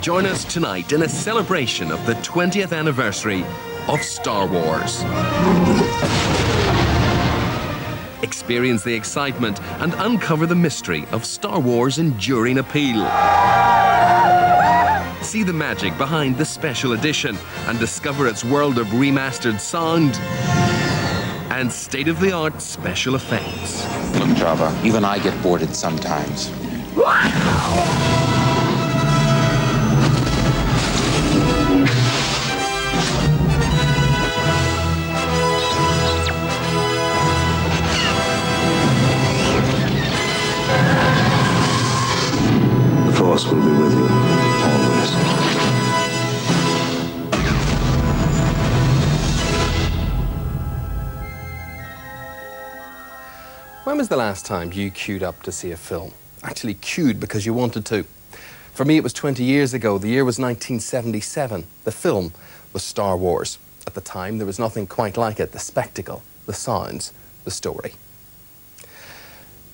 Join us tonight in a celebration of the 20th anniversary of Star Wars. Experience the excitement and uncover the mystery of Star Wars' enduring appeal. See the magic behind the special edition and discover its world of remastered sound and state-of-the-art special effects. Look, Jabba, even I get bored sometimes. The Force will be with you, always. When was the last time you queued up to see a film? Actually queued because you wanted to. For me, it was 20 years ago. The year was 1977. The film was Star Wars. At the time, there was nothing quite like it. The spectacle, the sounds, the story.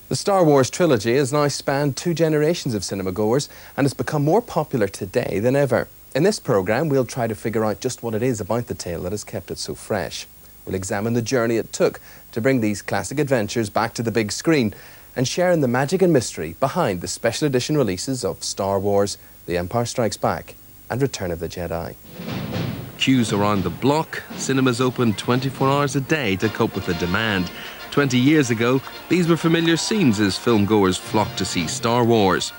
The Star Wars trilogy has now spanned 2 generations of cinema goers and has become more popular today than ever. In this programme, we'll try to figure out just what it is about the tale that has kept it so fresh. We'll examine the journey it took to bring these classic adventures back to the big screen and share in the magic and mystery behind the special edition releases of Star Wars, The Empire Strikes Back and Return of the Jedi. Queues around the block, cinemas open 24 hours a day to cope with the demand. 20 years ago, these were familiar scenes as filmgoers flocked to see Star Wars.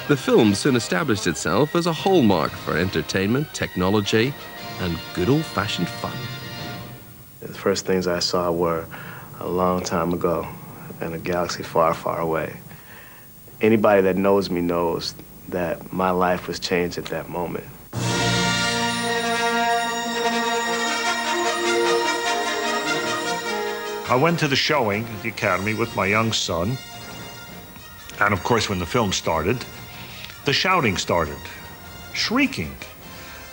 The film soon established itself as a hallmark for entertainment, technology, and good old-fashioned fun. The first things I saw were a long time ago in a galaxy far, far away. Anybody that knows me knows that my life was changed at that moment. I went to the showing at the Academy with my young son. And of course, when the film started, the shouting started, shrieking.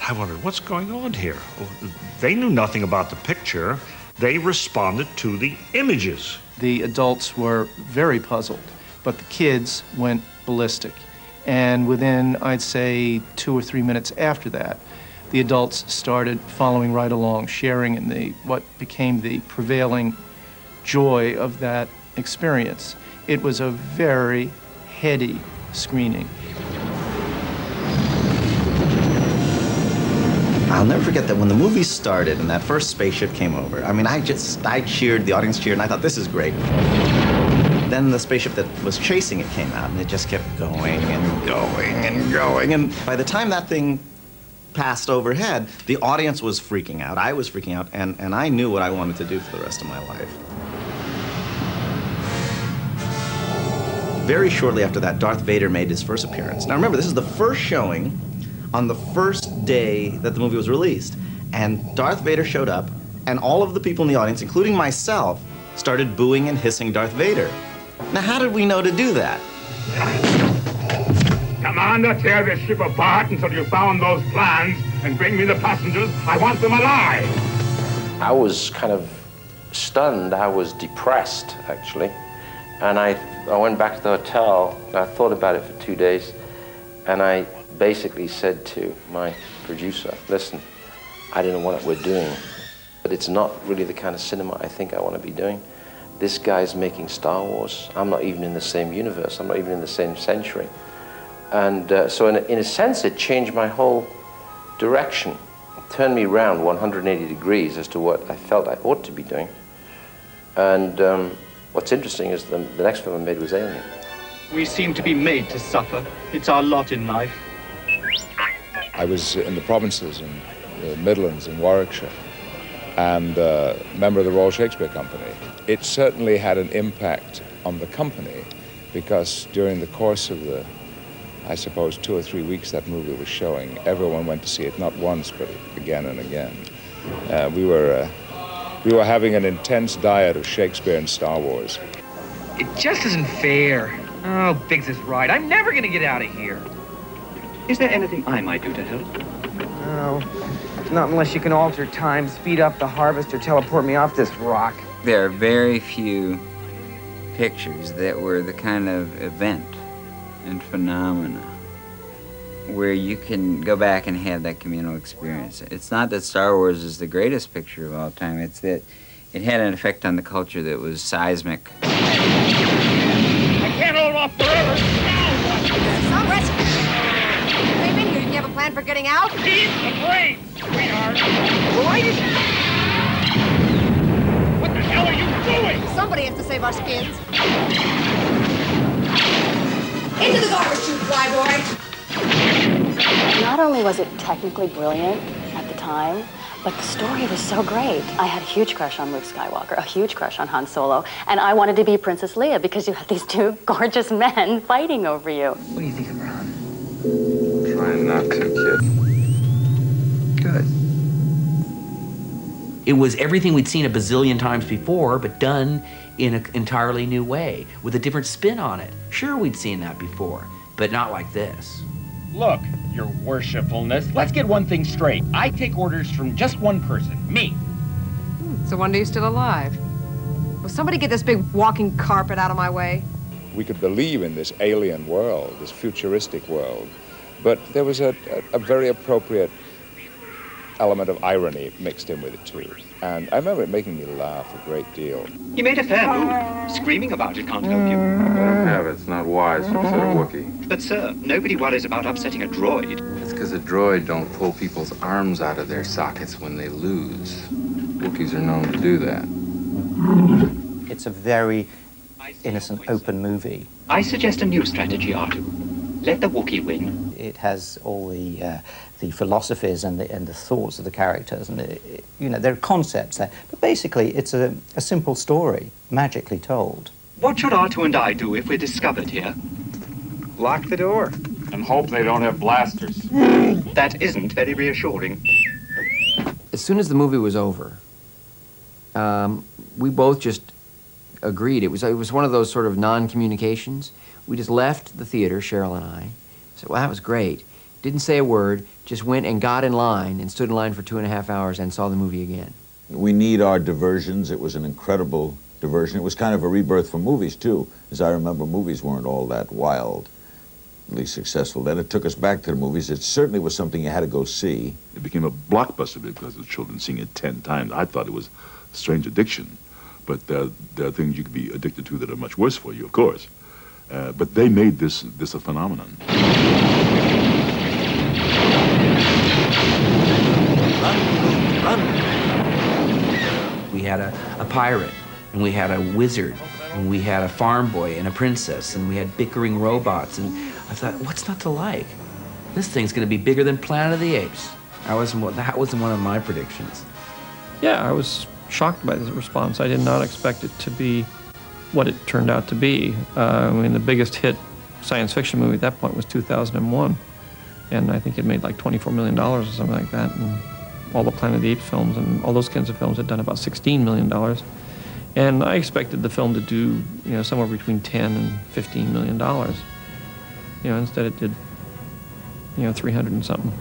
I wondered, what's going on here? They knew nothing about the picture. They responded to the images. The adults were very puzzled, but the kids went ballistic. And within, I'd say, 2 or 3 minutes after that, the adults started following right along, sharing in what became the prevailing joy of that experience. It was a very heady screening. I'll never forget that when the movie started and that first spaceship came over, I mean, I cheered, the audience cheered, and I thought, this is great. Then the spaceship that was chasing it came out, and it just kept going and going and going. And by the time that thing passed overhead, the audience was freaking out. I was freaking out, and I knew what I wanted to do for the rest of my life. Very shortly after that, Darth Vader made his first appearance. Now remember, this is the first showing on the first day that the movie was released. And Darth Vader showed up, and all of the people in the audience, including myself, started booing and hissing Darth Vader. Now, how did we know to do that? Commander, tear this ship apart until you found those plans and bring me the passengers. I want them alive. I was kind of stunned. I was depressed, actually. And I went back to the hotel. I thought about it for 2 days. And I basically said to my producer, listen, I don't know what we're doing, but it's not really the kind of cinema I think I want to be doing. This guy's making Star Wars. I'm not even in the same universe. I'm not even in the same century. And so in a sense, it changed my whole direction. It turned me around 180 degrees as to what I felt I ought to be doing. And what's interesting is the next film I made was Alien. We seem to be made to suffer. It's our lot in life. I was in the provinces, in the Midlands, in Warwickshire, and a member of the Royal Shakespeare Company. It certainly had an impact on the company because during the course of the, I suppose, 2 or 3 weeks that movie was showing, everyone went to see it, not once, but again and again. We were having an intense diet of Shakespeare and Star Wars. It just isn't fair. Oh, Biggs is right. I'm never going to get out of here. Is there anything I might do to help? No, not unless you can alter time, speed up the harvest, or teleport me off this rock. There are very few pictures that were the kind of event and phenomena where you can go back and have that communal experience. It's not that Star Wars is the greatest picture of all time, it's that it had an effect on the culture that was seismic. I can't hold off forever. Stop rescuing. Came in here. Did you have a plan for getting out? Keep the brains, sweetheart. Why did you... What the hell are you doing? Somebody has to save our skins. Into the garbage chute, flyboy. Not only was it technically brilliant at the time, but the story was so great. I had a huge crush on Luke Skywalker, a huge crush on Han Solo, and I wanted to be Princess Leia because you had these two gorgeous men fighting over you. What do you think of Ron? Trying not to, kid. Good. It was everything we'd seen a bazillion times before, but done in an entirely new way, with a different spin on it. Sure, we'd seen that before, but not like this. Look, your worshipfulness, let's get one thing straight. I take orders from just one person, me. So wonder you're still alive. Will somebody get this big walking carpet out of my way? We could believe in this alien world, this futuristic world, but there was a very appropriate element of irony mixed in with it too. And I remember it making me laugh a great deal. You made a fair move. Screaming about it can't help you. Let him have it. It's not wise to upset a Wookiee. But sir, nobody worries about upsetting a droid. It's because a droid don't pull people's arms out of their sockets when they lose. Wookiees are known to do that. It's a very innocent, open movie. I suggest a new strategy, R2. Let the Wookiee win. It has all the philosophies and the thoughts of the characters, and there are concepts there. But basically, it's a simple story, magically told. What should R2 and I do if we're discovered here? Lock the door. And hope they don't have blasters. That isn't very reassuring. As soon as the movie was over, we both just agreed. It was one of those sort of non-communications. We just left the theater, Cheryl and I. Said, well, that was great. Didn't say a word, just went and got in line and stood in line for 2.5 hours and saw the movie again. We need our diversions. It was an incredible diversion. It was kind of a rebirth for movies, too. As I remember, movies weren't all that wildly successful then. It took us back to the movies. It certainly was something you had to go see. It became a blockbuster because the children seeing it 10 times. I thought it was a strange addiction. But there are things you could be addicted to that are much worse for you, of course. But they made this a phenomenon. Run. We had a pirate, and we had a wizard, and we had a farm boy and a princess, and we had bickering robots, and I thought, what's not to like? This thing's gonna be bigger than Planet of the Apes. That wasn't one of my predictions. Yeah, I was shocked by the response. I did not expect it to be what it turned out to be. I mean, the biggest hit science fiction movie at that point was 2001. And I think it made like $24 million or something like that. And all the Planet of the Apes films and all those kinds of films had done about $16 million. And I expected the film to do, somewhere between $10 and $15 million. Instead it did, 300 and something.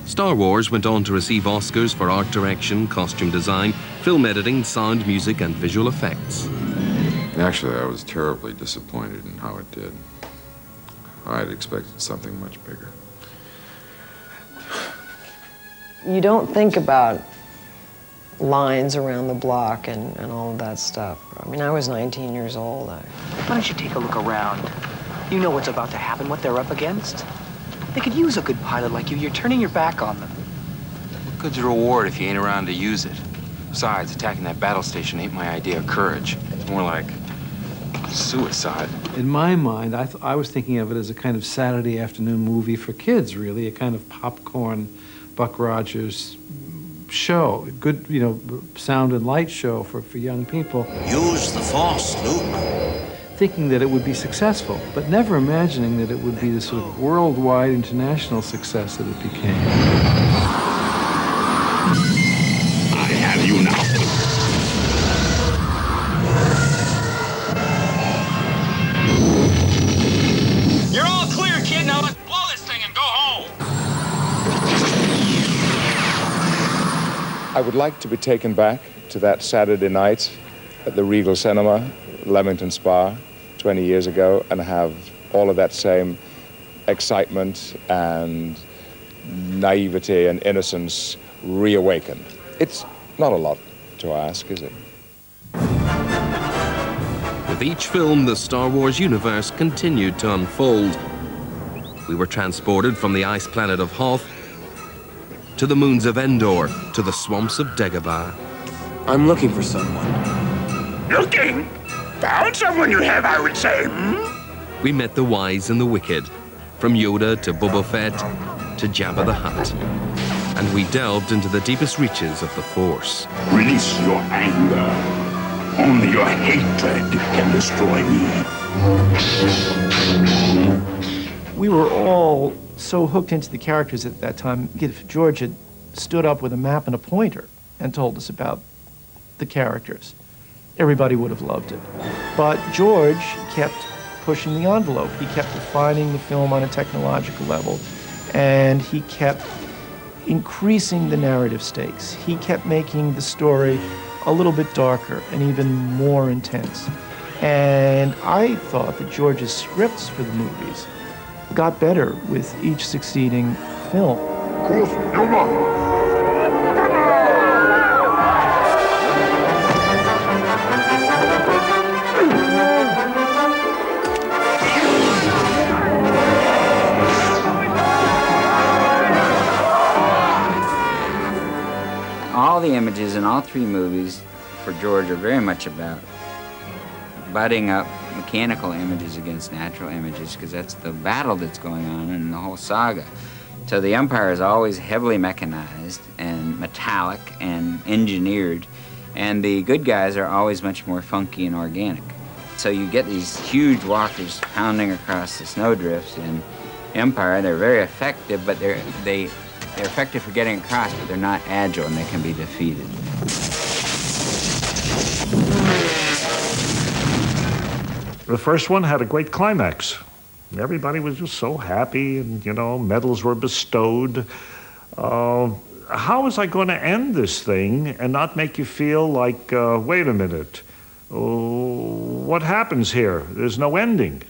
Star Wars went on to receive Oscars for art direction, costume design, film editing, sound, music, and visual effects. Actually, I was terribly disappointed in how it did. I'd expected something much bigger. You don't think about lines around the block and all of that stuff. I mean, I was 19 years old. Why don't you take a look around? You know what's about to happen, what they're up against. They could use a good pilot like you. You're turning your back on them. What good's a reward if you ain't around to use it? Besides, attacking that battle station ain't my idea of courage. It's more like suicide. In my mind, I was thinking of it as a kind of Saturday afternoon movie for kids, really, a kind of popcorn Buck Rogers show, good, sound and light show for young people. Use the Force, Luke. Thinking that it would be successful, but never imagining that it would be the sort of worldwide, international success that it became. I have you now. You're all clear, kid. Now let's blow this thing and go home. I would like to be taken back to that Saturday night at the Regal Cinema, Leamington Spa, 20 years ago, and have all of that same excitement and naivety and innocence reawakened. It's not a lot to ask, is it? With each film, the Star Wars universe continued to unfold. We were transported from the ice planet of Hoth to the moons of Endor to the swamps of Dagobah. I'm looking for someone. Looking? Found someone you have, I would say. We met the wise and the wicked, from Yoda to Boba Fett to Jabba the Hutt. And we delved into the deepest reaches of the Force. Release your anger. Only your hatred can destroy me. We were all so hooked into the characters at that time. If George had stood up with a map and a pointer and told us about the characters, everybody would have loved it. But George kept pushing the envelope. He kept refining the film on a technological level, and he kept increasing the narrative stakes. He kept making the story a little bit darker and even more intense. And I thought that George's scripts for the movies got better with each succeeding film. All the images in all three movies for George are very much about butting up mechanical images against natural images, because that's the battle that's going on in the whole saga. So the Empire is always heavily mechanized and metallic and engineered, and the good guys are always much more funky and organic. So you get these huge walkers pounding across the snowdrifts in Empire. They're very effective, but they're effective for getting across, but they're not agile and they can be defeated. The first one had a great climax. Everybody was just so happy, and, you know, medals were bestowed. How was I going to end this thing and not make you feel like, wait a minute, what happens here? There's no ending.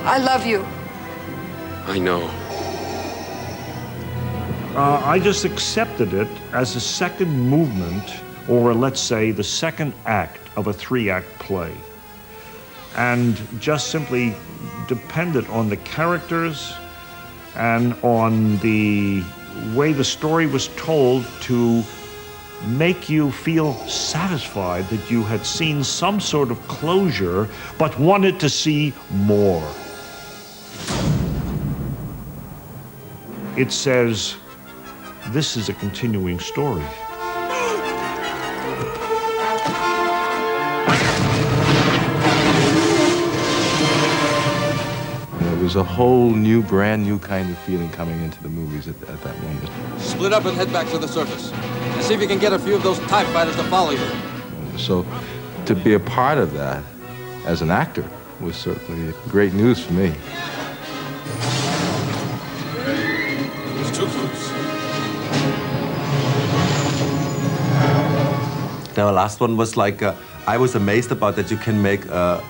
I love you. I know. I just accepted it as a second movement, or let's say the second act of a three-act play, and just simply depended on the characters and on the way the story was told to make you feel satisfied that you had seen some sort of closure, but wanted to see more. It says, this is a continuing story. There was a whole new, brand new kind of feeling coming into the movies at that moment. Split up and head back to the surface. And see if you can get a few of those TIE fighters to follow you. So to be a part of that as an actor was certainly great news for me. It's too close. The last one was like, I was amazed about that you can make, out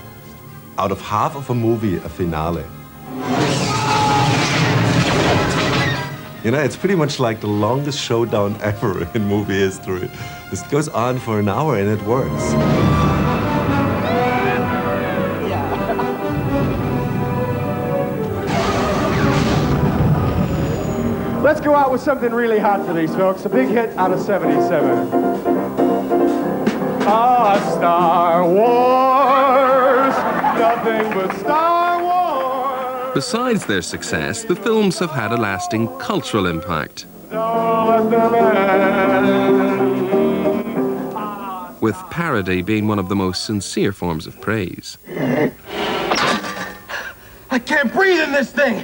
of half of a movie, a finale. You know, it's pretty much like the longest showdown ever in movie history. This goes on for an hour and it works. Let's go out with something really hot for these folks. A big hit out of '77. Star Wars, nothing but Star Wars. Besides their success, the films have had a lasting cultural impact, with parody being one of the most sincere forms of praise. I can't breathe in this thing.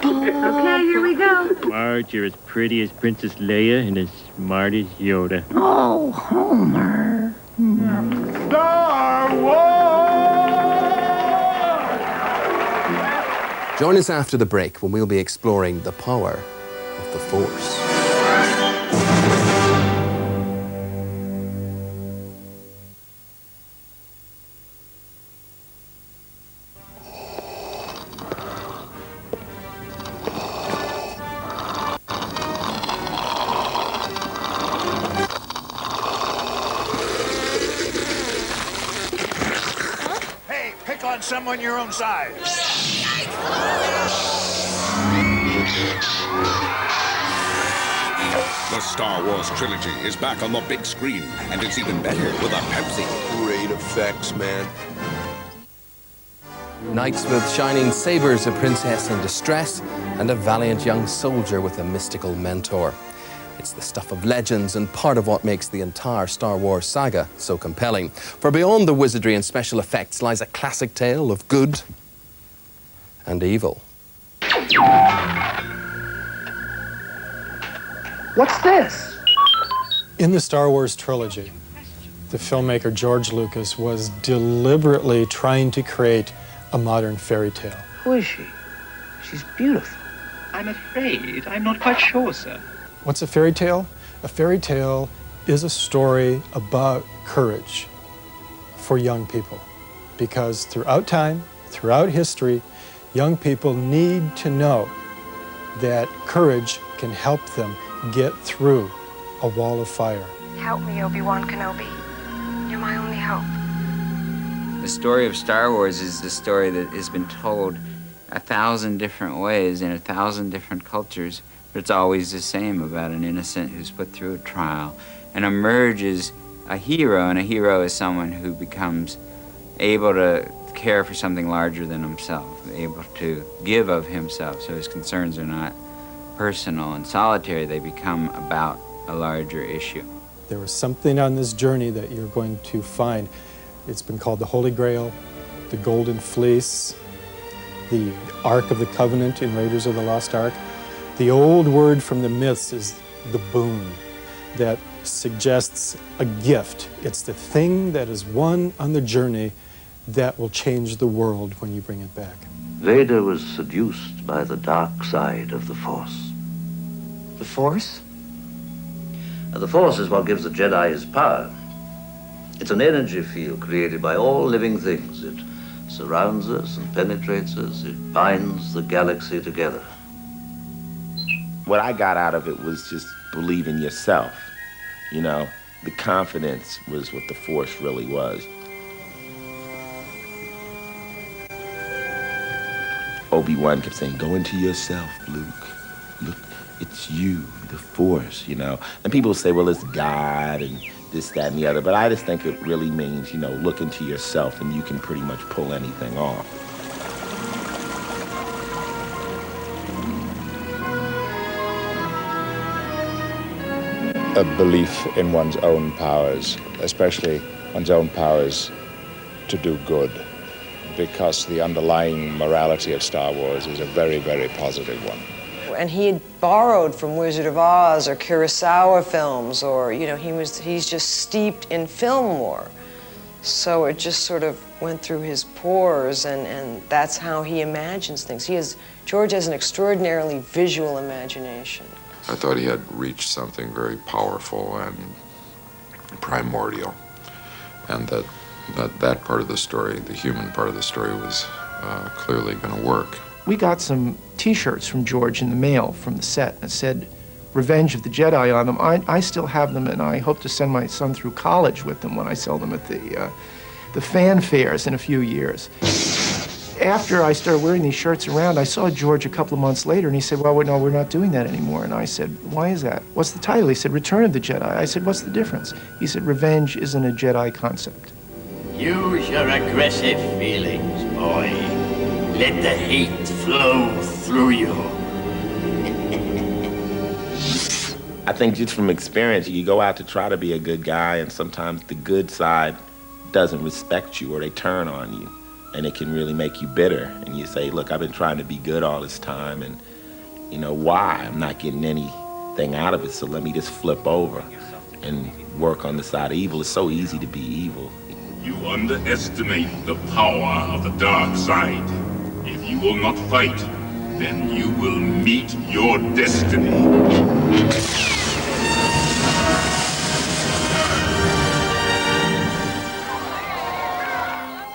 Okay, here we go. Marge, you're as pretty as Princess Leia and as smart as Yoda. Oh, Homer. Star Wars! Join us after the break when we'll be exploring the power of the Force. Hey, pick on someone your own size. The Star Wars trilogy is back on the big screen, and it's even better with a Pepsi. Great effects, man. Knights with shining sabers, a princess in distress, and a valiant young soldier with a mystical mentor. It's the stuff of legends and part of what makes the entire Star Wars saga so compelling. For beyond the wizardry and special effects lies a classic tale of good and evil. What's this? In the Star Wars trilogy, the filmmaker George Lucas was deliberately trying to create a modern fairy tale. Who is she? She's beautiful. I'm afraid I'm not quite sure, sir. What's a fairy tale? A fairy tale is a story about courage for young people. Because throughout time, throughout history, young people need to know that courage can help them get through a wall of fire. Help me, Obi-Wan Kenobi. You're my only hope. The story of Star Wars is the story that has been told 1,000 different ways in 1,000 different cultures, but it's always the same about an innocent who's put through a trial and emerges a hero, and a hero is someone who becomes able to care for something larger than himself, able to give of himself, so his concerns are not personal and solitary, they become about a larger issue. There was something on this journey that you're going to find. It's been called the Holy Grail, the Golden Fleece, the Ark of the Covenant in Raiders of the Lost Ark. The old word from the myths is the boon, that suggests a gift. It's the thing that is won on the journey that will change the world when you bring it back. Vader was seduced by the dark side of the Force. The Force? The Force is what gives the Jedi his power. It's an energy field created by all living things. It surrounds us and penetrates us. It binds the galaxy together. What I got out of it was just believe in yourself. You know, the confidence was what the Force really was. Obi-Wan kept saying, go into yourself, Luke. Look, it's you, the Force, you know. And people say, well, it's God and this, that, and the other. But I just think it really means, you know, look into yourself and you can pretty much pull anything off. A belief in one's own powers, especially one's own powers to do good, because the underlying morality of Star Wars is a very, very positive one. And he had borrowed from Wizard of Oz or Kurosawa films, or, you know, he's just steeped in film lore. So it just sort of went through his pores, and that's how he imagines things. George has an extraordinarily visual imagination. I thought he had reached something very powerful and primordial, and that part of the story, the human part of the story, was clearly going to work. We got some T-shirts from George in the mail from the set that said Revenge of the Jedi on them. I still have them, and I hope to send my son through college with them when I sell them at the fan fairs in a few years. After I started wearing these shirts around, I saw George a couple of months later, and he said, well, no, we're not doing that anymore. And I said, why is that? What's the title? He said, Return of the Jedi. I said, what's the difference? He said, revenge isn't a Jedi concept. Use your aggressive feelings, boy. Let the hate flow through you. I think just from experience, you go out to try to be a good guy, and sometimes the good side doesn't respect you, or they turn on you. And it can really make you bitter. And you say, look, I've been trying to be good all this time, and you know, why? I'm not getting anything out of it, so let me just flip over. and work on the side of evil. It's so easy to be evil. You underestimate the power of the dark side. If you will not fight, then you will meet your destiny.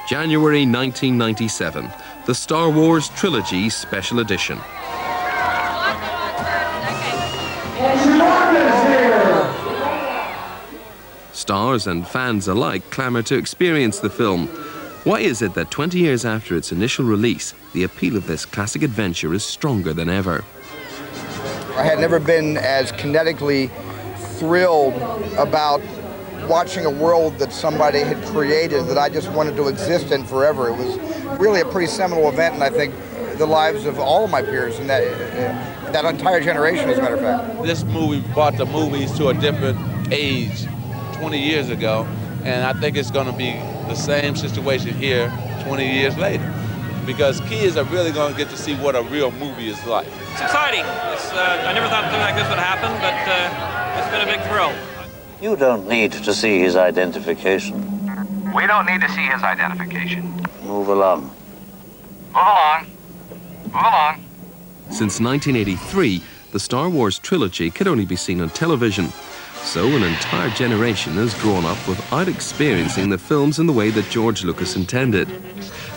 January 1997, the Star Wars Trilogy Special Edition. Stars and fans alike clamour to experience the film. Why is it that 20 years after its initial release, the appeal of this classic adventure is stronger than ever? I had never been as kinetically thrilled about watching a world that somebody had created that I just wanted to exist in forever. It was really a pretty seminal event, and I think the lives of all of my peers and that entire generation, as a matter of fact. This movie brought the movies to a different age 20 years ago, and I think it's going to be the same situation here 20 years later, because kids are really going to get to see what a real movie is like. It's exciting. I never thought something like this would happen, but it's been a big thrill. You don't need to see his identification. We don't need to see his identification. Move along. Move along. Move along. Since 1983, the Star Wars trilogy could only be seen on television. So an entire generation has grown up without experiencing the films in the way that George Lucas intended.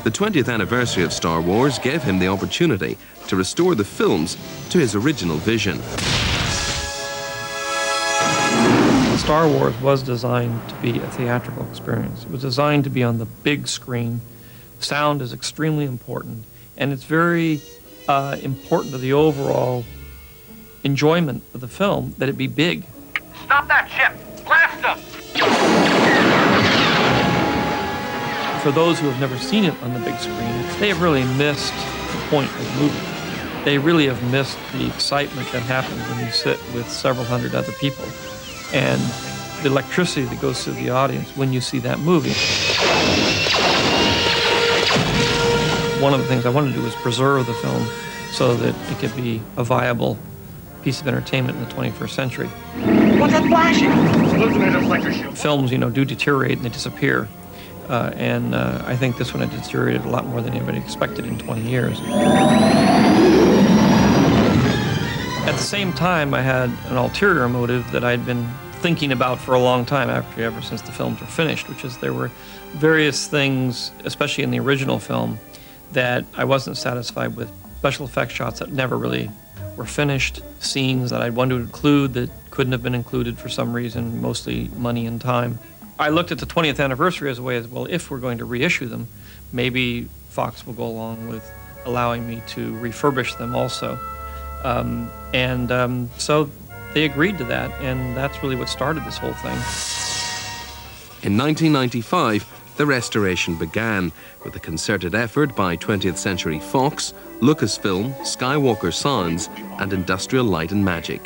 The 20th anniversary of Star Wars gave him the opportunity to restore the films to his original vision. Star Wars was designed to be a theatrical experience. It was designed to be on the big screen. Sound is extremely important, and it's very important to the overall enjoyment of the film that it be big. Stop that ship! Blast them! For those who have never seen it on the big screen, they have really missed the point of the movie. They really have missed the excitement that happens when you sit with several hundred other people and the electricity that goes through the audience when you see that movie. One of the things I wanted to do was preserve the film so that it could be a piece of entertainment in the 21st century. What's that flashing? Films, do deteriorate and they disappear. And I think this one had deteriorated a lot more than anybody expected in 20 years. At the same time, I had an ulterior motive that I'd been thinking about for a long time ever since the films were finished, which is there were various things, especially in the original film, that I wasn't satisfied with. Special effects shots that never really were finished, scenes that I'd wanted to include that couldn't have been included for some reason, mostly money and time. I looked at the 20th anniversary as a way as, well, if we're going to reissue them, maybe Fox will go along with allowing me to refurbish them also. So they agreed to that, and that's really what started this whole thing. In 1995, the restoration began with a concerted effort by 20th Century Fox, Lucasfilm, Skywalker Sounds, and Industrial Light and Magic.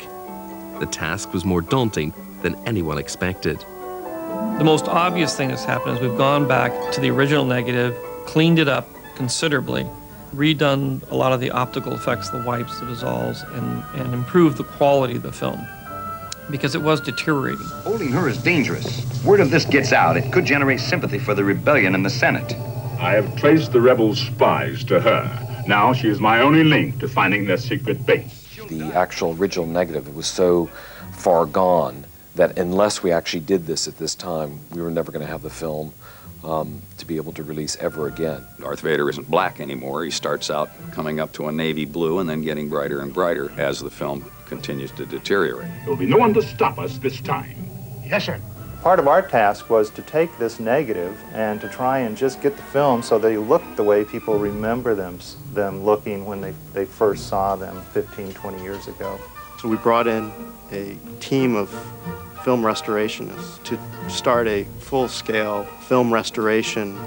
The task was more daunting than anyone expected. The most obvious thing that's happened is we've gone back to the original negative, cleaned it up considerably, redone a lot of the optical effects, the wipes, the dissolves, and improved the quality of the film, because it was deteriorating. Holding her is dangerous. Word of this gets out, it could generate sympathy for the rebellion in the Senate. I have traced the rebel spies to her. Now she is my only link to finding their secret base. The actual original negative, it was so far gone that unless we actually did this at this time, we were never going to have the film to be able to release ever again. Darth Vader isn't black anymore. He starts out coming up to a navy blue and then getting brighter and brighter as the film continues to deteriorate. There will be no one to stop us this time. Yes, sir. Part of our task was to take this negative and to try and just get the film so they look the way people remember them looking when they first saw them 15, 20 years ago. So we brought in a team of film restorationists to start a full-scale film restoration.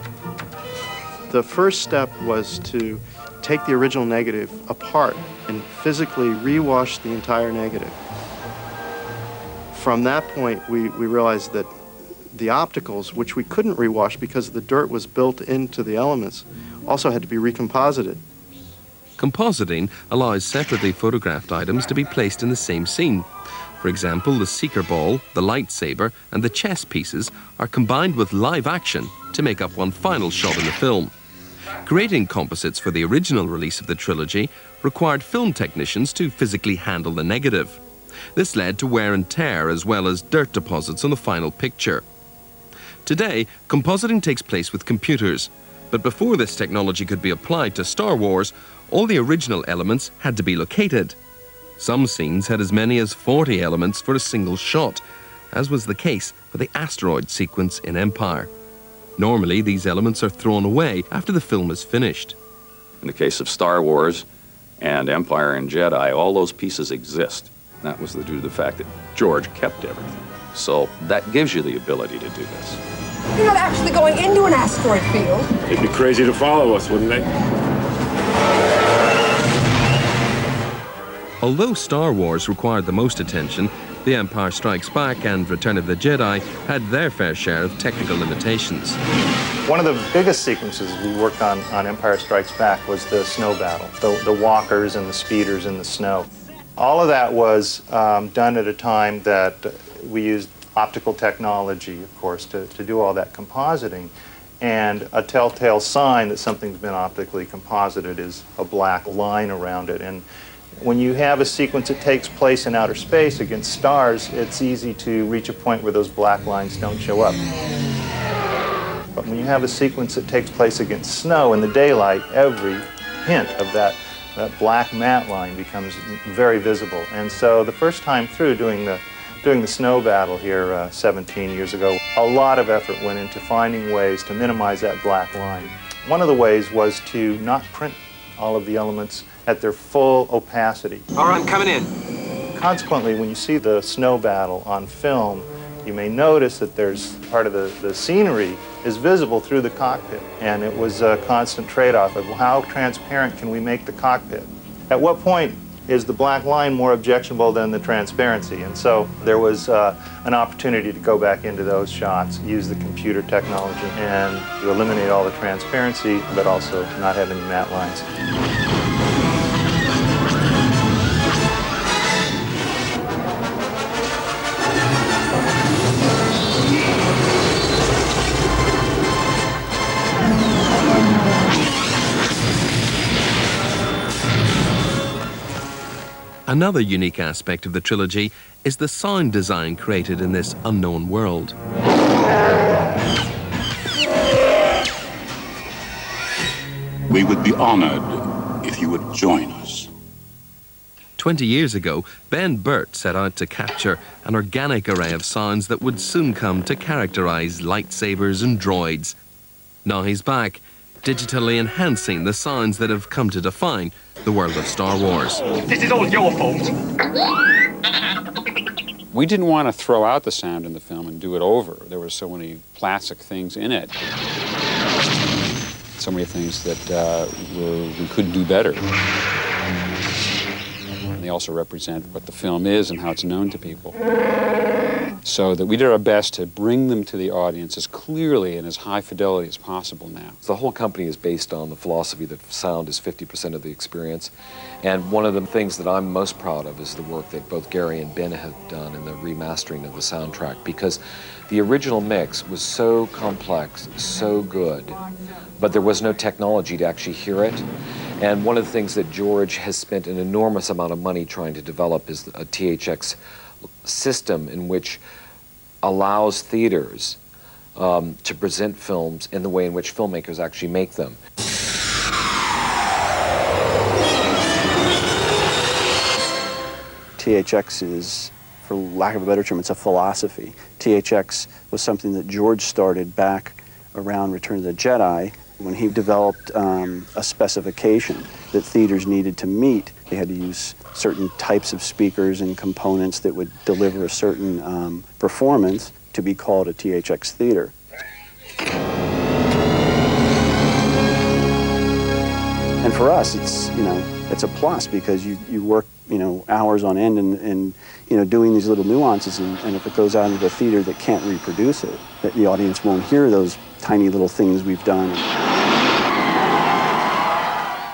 The first step was to take the original negative apart and physically rewash the entire negative. From that point, we realized that the opticals, which we couldn't rewash because the dirt was built into the elements, also had to be recomposited. Compositing allows separately photographed items to be placed in the same scene. For example, the Seeker Ball, the lightsaber, and the chess pieces are combined with live action to make up one final shot in the film. Creating composites for the original release of the trilogy required film technicians to physically handle the negative. This led to wear and tear as well as dirt deposits on the final picture. Today, compositing takes place with computers, but before this technology could be applied to Star Wars, all the original elements had to be located. Some scenes had as many as 40 elements for a single shot, as was the case for the asteroid sequence in Empire. Normally, these elements are thrown away after the film is finished. In the case of Star Wars and Empire and Jedi, all those pieces exist. That was due to the fact that George kept everything. So that gives you the ability to do this. You're not actually going into an asteroid field. They'd be crazy to follow us, wouldn't they? Although Star Wars required the most attention, The Empire Strikes Back and Return of the Jedi had their fair share of technical limitations. One of the biggest sequences we worked on Empire Strikes Back was the snow battle, the walkers and the speeders in the snow. All of that was done at a time that we used optical technology, of course, to do all that compositing. And a telltale sign that something's been optically composited is a black line around it. And when you have a sequence that takes place in outer space against stars, it's easy to reach a point where those black lines don't show up. But when you have a sequence that takes place against snow in the daylight, every hint of that black matte line becomes very visible. And so the first time through doing the snow battle here 17 years ago, a lot of effort went into finding ways to minimize that black line. One of the ways was to not print all of the elements at their full opacity. All right, I'm coming in. Consequently, when you see the snow battle on film, you may notice that there's part of the scenery is visible through the cockpit. And it was a constant trade-off of how transparent can we make the cockpit? At what point is the black line more objectionable than the transparency? And so there was an opportunity to go back into those shots, use the computer technology, and to eliminate all the transparency, but also not have any matte lines. Another unique aspect of the trilogy is the sound design created in this unknown world. We would be honored if you would join us. 20 years ago, Ben Burt set out to capture an organic array of sounds that would soon come to characterize lightsabers and droids. Now he's back, digitally enhancing the sounds that have come to define the world of Star Wars. This is all your fault. We didn't want to throw out the sound in the film and do it over. There were so many classic things in it. So many things that we could do better. And they also represent what the film is and how it's known to people. So that we did our best to bring them to the audience as clearly and as high fidelity as possible now. The whole company is based on the philosophy that sound is 50% of the experience. And one of the things that I'm most proud of is the work that both Gary and Ben have done in the remastering of the soundtrack, because the original mix was so complex, so good, but there was no technology to actually hear it. And one of the things that George has spent an enormous amount of money trying to develop is a THX system in which allows theaters to present films in the way in which filmmakers actually make them. THX is, for lack of a better term, it's a philosophy. THX was something that George started back around Return of the Jedi when he developed a specification that theaters needed to meet. They had to use certain types of speakers and components that would deliver a certain performance to be called a THX theater. And for us, it's a plus, because you work hours on end and doing these little nuances, and if it goes out into the theater that can't reproduce it, that the audience won't hear those tiny little things we've done.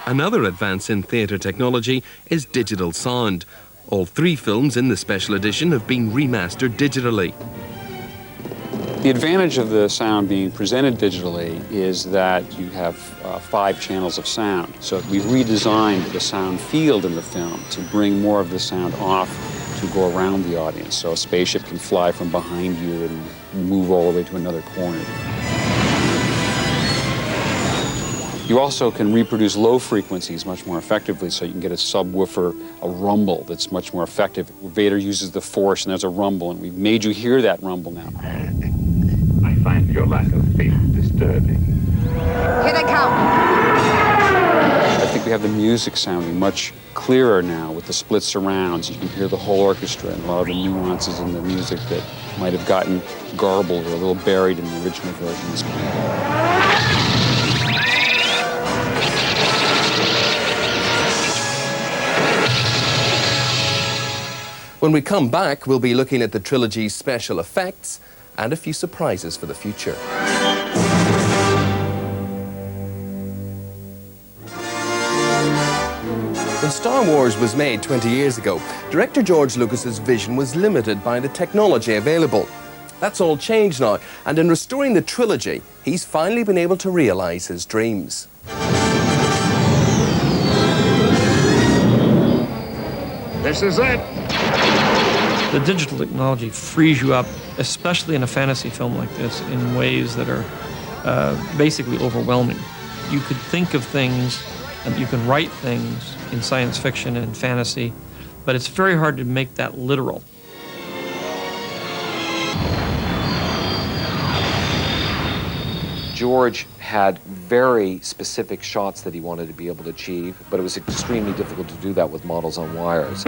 Another advance in theatre technology is digital sound. All 3 films in the special edition have been remastered digitally. The advantage of the sound being presented digitally is that you have 5 channels of sound. So we've redesigned the sound field in the film to bring more of the sound off to go around the audience. So a spaceship can fly from behind you and move all the way to another corner. You also can reproduce low frequencies much more effectively, so you can get a subwoofer, a rumble that's much more effective. Vader uses the Force, and there's a rumble, and we've made you hear that rumble now. I find your lack of faith disturbing. Here they come. I think we have the music sounding much clearer now with the split surrounds. You can hear the whole orchestra and a lot of the nuances in the music that might have gotten garbled or a little buried in the original versions. When we come back, we'll be looking at the trilogy's special effects and a few surprises for the future. When Star Wars was made 20 years ago, director George Lucas's vision was limited by the technology available. That's all changed now, and in restoring the trilogy, he's finally been able to realize his dreams. This is it. The digital technology frees you up, especially in a fantasy film like this, in ways that are basically overwhelming. You could think of things, and you can write things in science fiction and fantasy, but it's very hard to make that literal. George had very specific shots that he wanted to be able to achieve, but it was extremely difficult to do that with models on wires.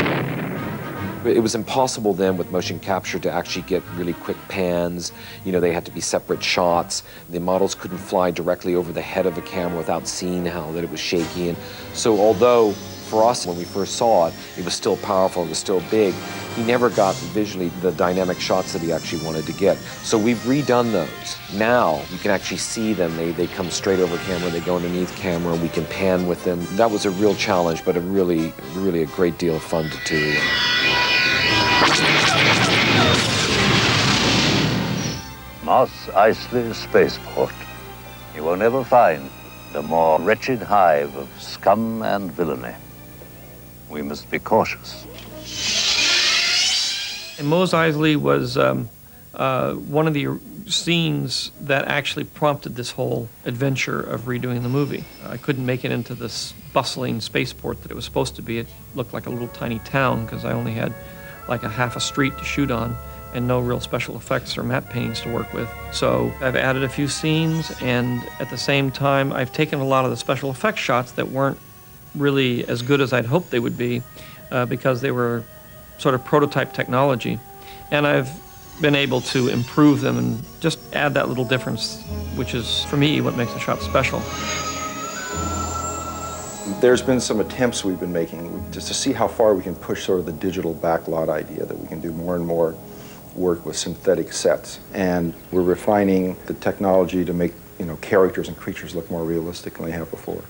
It was impossible then with motion capture to actually get really quick pans. You know, they had to be separate shots. The models couldn't fly directly over the head of the camera without seeing how that it was shaky. And so although for us, when we first saw it, it was still powerful, it was still big, he never got visually the dynamic shots that he actually wanted to get. So we've redone those. Now you can actually see them. They come straight over camera, they go underneath camera, and we can pan with them. That was a real challenge, but a really a great deal of fun to do. Mos Eisley Spaceport. You will never find the more wretched hive of scum and villainy. We must be cautious. And Mos Eisley was one of the scenes that actually prompted this whole adventure of redoing the movie. I couldn't make it into this bustling spaceport that it was supposed to be. It looked like a little tiny town because I only had like a half a street to shoot on and no real special effects or matte paintings to work with. So I've added a few scenes, and at the same time I've taken a lot of the special effects shots that weren't really as good as I'd hoped they would be because they were sort of prototype technology, and I've been able to improve them and just add that little difference, which is, for me, what makes a shot special. There's been some attempts we've been making just to see how far we can push sort of the digital backlot idea, that we can do more and more work with synthetic sets. And we're refining the technology to make, characters and creatures look more realistic than they have before.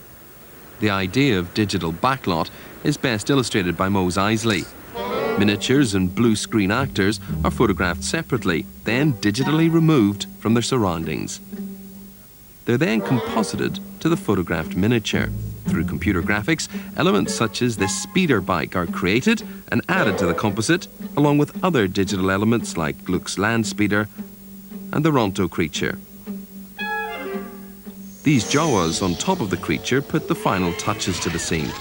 The idea of digital backlot is best illustrated by Mos Eisley. Miniatures and blue screen actors are photographed separately, then digitally removed from their surroundings. They're then composited to the photographed miniature. Through computer graphics, elements such as this speeder bike are created and added to the composite, along with other digital elements like Luke's land speeder and the Ronto creature. These Jawas on top of the creature put the final touches to the scene.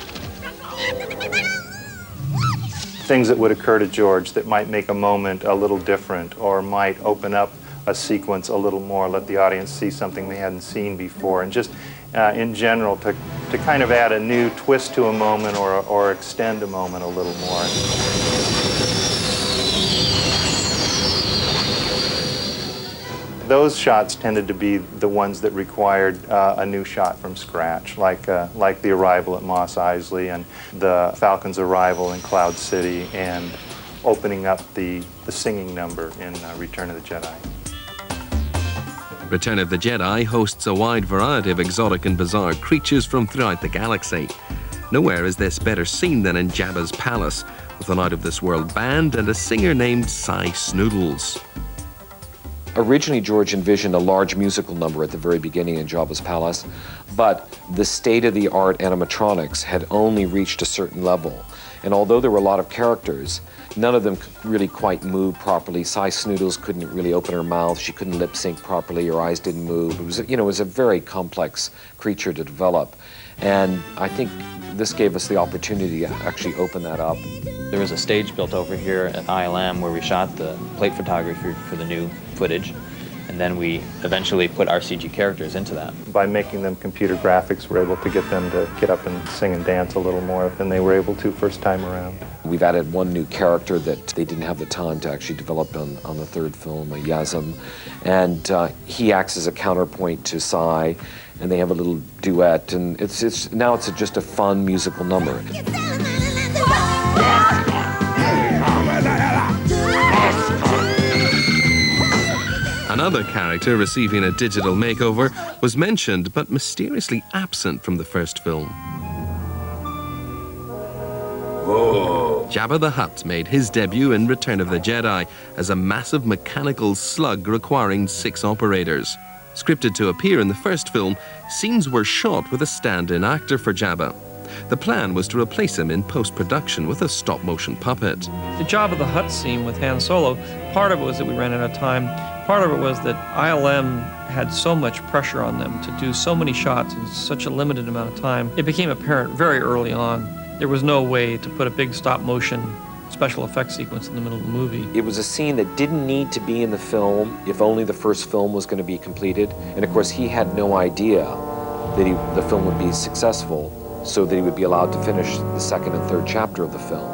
Things that would occur to George that might make a moment a little different or might open up a sequence a little more, let the audience see something they hadn't seen before, and just in general to kind of add a new twist to a moment or extend a moment a little more. Those shots tended to be the ones that required a new shot from scratch, like the arrival at Mos Eisley and the Falcon's arrival in Cloud City and opening up the singing number in Return of the Jedi. Return of the Jedi hosts a wide variety of exotic and bizarre creatures from throughout the galaxy. Nowhere is this better seen than in Jabba's palace, with an out-of-this-world band and a singer named Cy Snoodles. Originally, George envisioned a large musical number at the very beginning in Jabba's palace, but the state-of-the-art animatronics had only reached a certain level. And although there were a lot of characters, none of them could really quite move properly. Cy Snoodles couldn't really open her mouth. She couldn't lip sync properly. Her eyes didn't move. It was, it was a very complex creature to develop. And I think this gave us the opportunity to actually open that up. There was a stage built over here at ILM where we shot the plate photography for the new footage, and then we eventually put our CG characters into that. By making them computer graphics, we're able to get them to get up and sing and dance a little more than they were able to first time around. We've added one new character that they didn't have the time to actually develop on the third film, a Yazm, and he acts as a counterpoint to Cy, and they have a little duet, and now it's just a fun musical number. Another character receiving a digital makeover was mentioned but mysteriously absent from the first film. Whoa. Jabba the Hutt made his debut in Return of the Jedi as a massive mechanical slug requiring 6 operators. Scripted to appear in the first film, scenes were shot with a stand-in actor for Jabba. The plan was to replace him in post-production with a stop-motion puppet. The Jabba the Hutt scene with Han Solo, part of it was that we ran out of time. Part of it was that ILM had so much pressure on them to do so many shots in such a limited amount of time. It became apparent very early on there was no way to put a big stop-motion special effects sequence in the middle of the movie. It was a scene that didn't need to be in the film if only the first film was going to be completed. And of course, he had no idea that the film would be successful, so that he would be allowed to finish the second and third chapter of the film.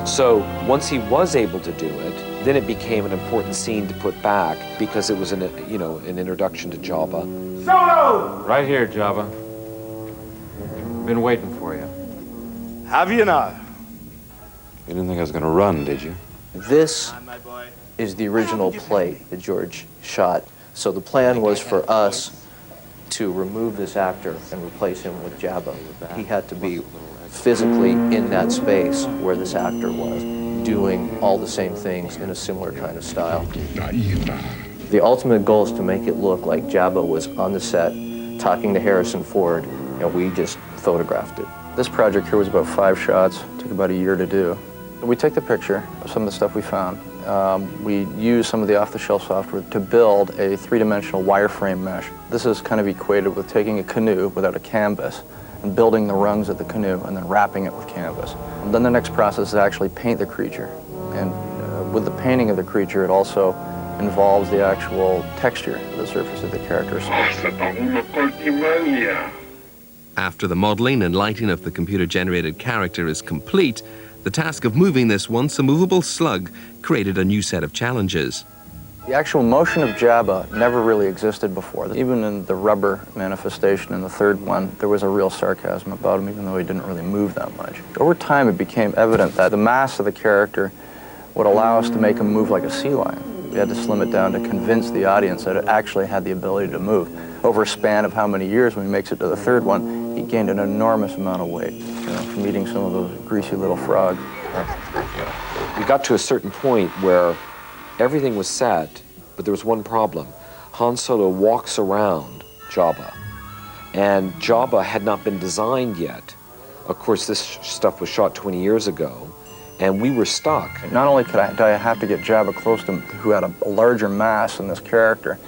So once he was able to do it, then it became an important scene to put back because it was an introduction to Jabba. Solo! Right here, Jabba. Been waiting for you. Have you now? You didn't think I was going to run, did you? This is the original plate that George shot. So the plan was for us to remove this actor and replace him with Jabba. He had to be physically in that space where this actor was, doing all the same things in a similar kind of style. The ultimate goal is to make it look like Jabba was on the set talking to Harrison Ford, and we just photographed it. This project here was about 5 shots. It took about a year to do. We took the picture of some of the stuff we found. We used some of the off-the-shelf software to build a 3-dimensional wireframe mesh. This is kind of equated with taking a canoe without a canvas and building the rungs of the canoe and then wrapping it with canvas. And then the next process is actually paint the creature. And with the painting of the creature, it also involves the actual texture of the surface of the character. After the modeling and lighting of the computer-generated character is complete, the task of moving this once-immovable slug created a new set of challenges. The actual motion of Jabba never really existed before. Even in the rubber manifestation in the third one, there was a real sarcasm about him, even though he didn't really move that much. Over time, it became evident that the mass of the character would allow us to make him move like a sea lion. We had to slim it down to convince the audience that it actually had the ability to move. Over a span of how many years, when he makes it to the third one, he gained an enormous amount of weight, from eating some of those greasy little frogs. We got to a certain point where everything was set, but there was one problem. Han Solo walks around Jabba, and Jabba had not been designed yet. Of course, this stuff was shot 20 years ago, and we were stuck. Not only did I have to get Jabba close to him, who had a larger mass than this character,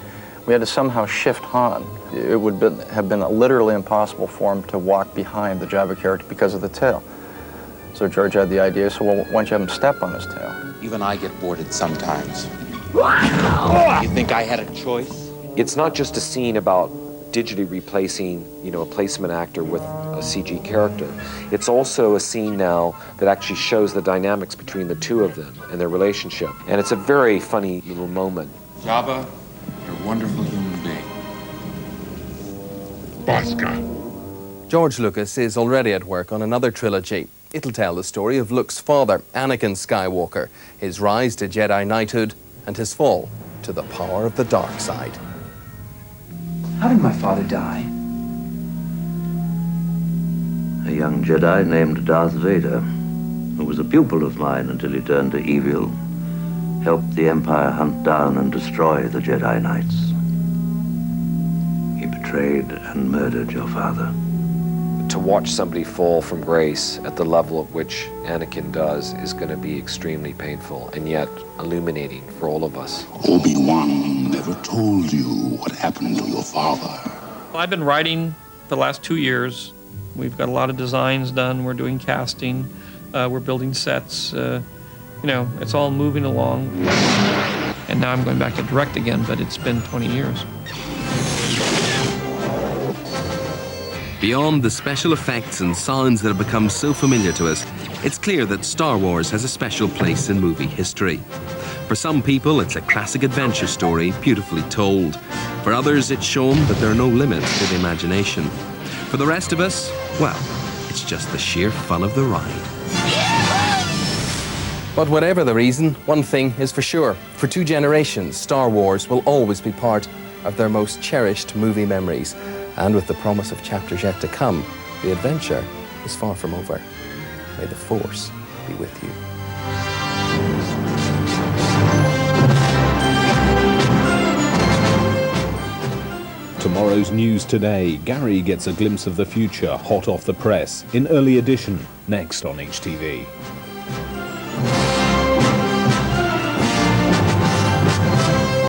we had to somehow shift Han. It would have been literally impossible for him to walk behind the Jabba character because of the tail. So George had the idea, so well, why don't you have him step on his tail? Even I get boarded sometimes. You think I had a choice? It's not just a scene about digitally replacing, a placement actor with a CG character. It's also a scene now that actually shows the dynamics between the two of them and their relationship. And it's a very funny little moment. Jabba, you're a wonderful human being. George Lucas is already at work on another trilogy. It'll tell the story of Luke's father, Anakin Skywalker, his rise to Jedi knighthood, and his fall to the power of the dark side. How did my father die? a young Jedi named Darth Vader, who was a pupil of mine until he turned to evil, helped the Empire hunt down and destroy the Jedi Knights. He betrayed and murdered your father. To watch somebody fall from grace at the level at which Anakin does is going to be extremely painful and yet illuminating for all of us. Obi-Wan never told you what happened to your father. I've been writing for the last 2 years. We've got a lot of designs done. We're doing casting. We're building sets. You know, it's all moving along. And now I'm going back to direct again, but it's been 20 years. Beyond the special effects and sounds that have become so familiar to us, it's clear that Star Wars has a special place in movie history. For some people, it's a classic adventure story, beautifully told. For others, it's shown that there are no limits to the imagination. For the rest of us, well, it's just the sheer fun of the ride. But whatever the reason, one thing is for sure. For 2 generations, Star Wars will always be part of their most cherished movie memories. And with the promise of chapters yet to come, the adventure is far from over. May the Force be with you. Tomorrow's News Today. Gary gets a glimpse of the future hot off the press in Early Edition, next on HTV.